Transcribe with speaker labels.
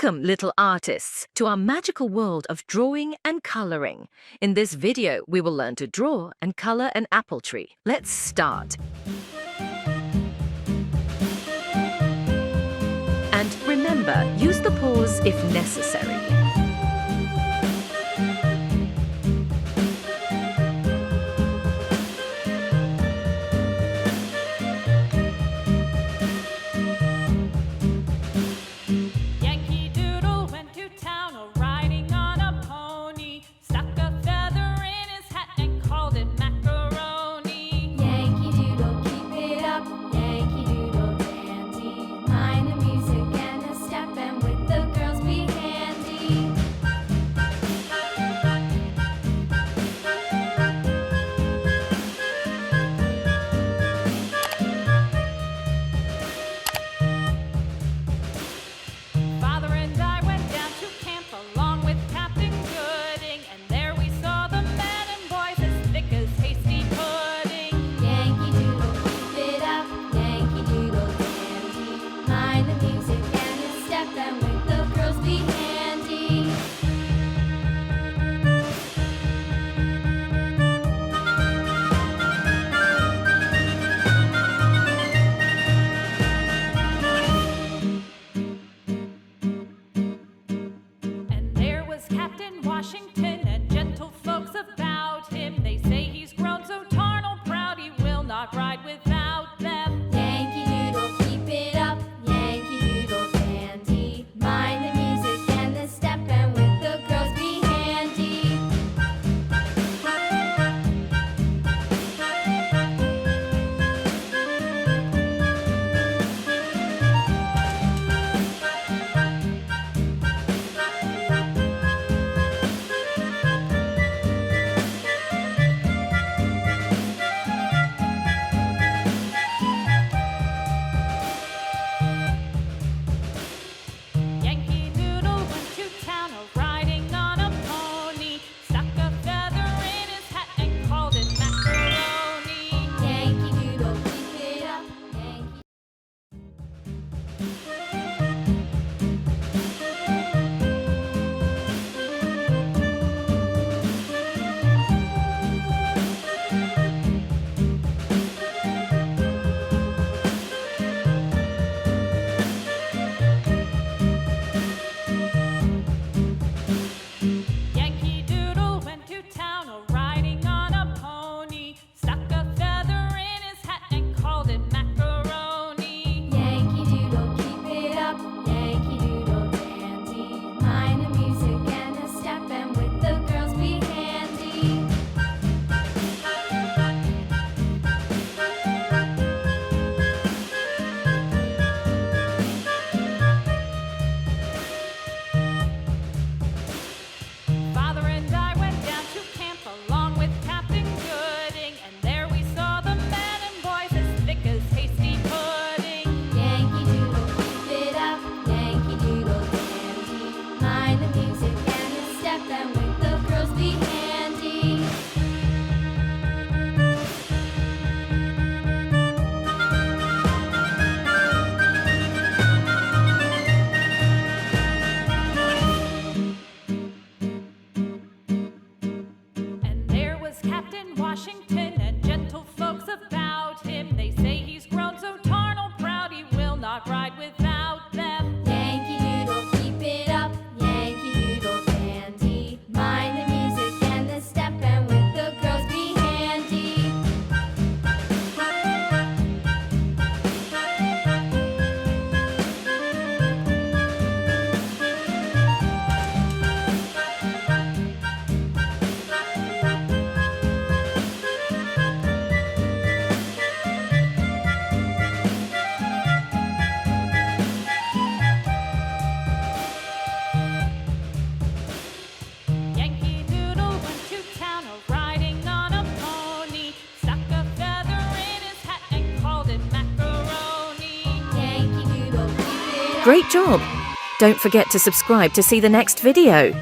Speaker 1: Welcome, little artists, to our magical world of drawing and coloring. In this video, we will learn to draw and color an apple tree. Let's start. And remember, use the paws if necessary.
Speaker 2: Yankee Doodle went to town riding on a pony, stuck a feather in his hat and called it macaroni.
Speaker 3: Yankee Doodle, keep it up, Yankee Doodle dandy. Mind the music and the step, and with the girls be handy.
Speaker 2: Father and I went down to camp along with Captain Gooding, and there we saw the men and boys as thick as hasty pudding.
Speaker 3: Yankee Doodle, keep it up, Yankee Doodle dandy. Mind the music and the step, and with the girls be handy.
Speaker 2: And there was Captain Washington and gentle folks about him. They say he's grown so tarnal proud he will not ride without them.
Speaker 3: Yankee Doodle, keep it up, Yankee Doodle dandy. Mind the music and the step, and with the girls be handy.
Speaker 2: Yankee Doodle went to town riding on a pony, stuck a feather in his hat and called it macaroni.
Speaker 3: Yankee Doodle, keep it up, Yankee.
Speaker 2: Yankee Doodle went to town riding on a pony, stuck a feather in his hat and called it macaroni.
Speaker 3: Yankee Doodle, keep it up, Yankee Doodle dandy. Mind the music and the step, and with the girls be handy.
Speaker 2: Father and I went down to camp along with Captain Gooding, and there we saw the men and boys as thick as hasty pudding.
Speaker 3: Yankee Doodle, keep it up, Yankee Doodle dandy. Mind the music and the step, and with the girls be handy.
Speaker 2: And there was Captain Washington and gentle folks about him. They say he's grown so tarnal proud he will not ride without them.
Speaker 3: Yankee Doodle, keep it up, Yankee Doodle dandy. Mind the music and the step, and with the girls be handy.
Speaker 2: Yankee Doodle went to town riding on a pony, stuck a feather in his hat and called it macaroni.
Speaker 3: Yankee Doodle, keep it up.
Speaker 1: Great job! Don't forget to subscribe to see the next video.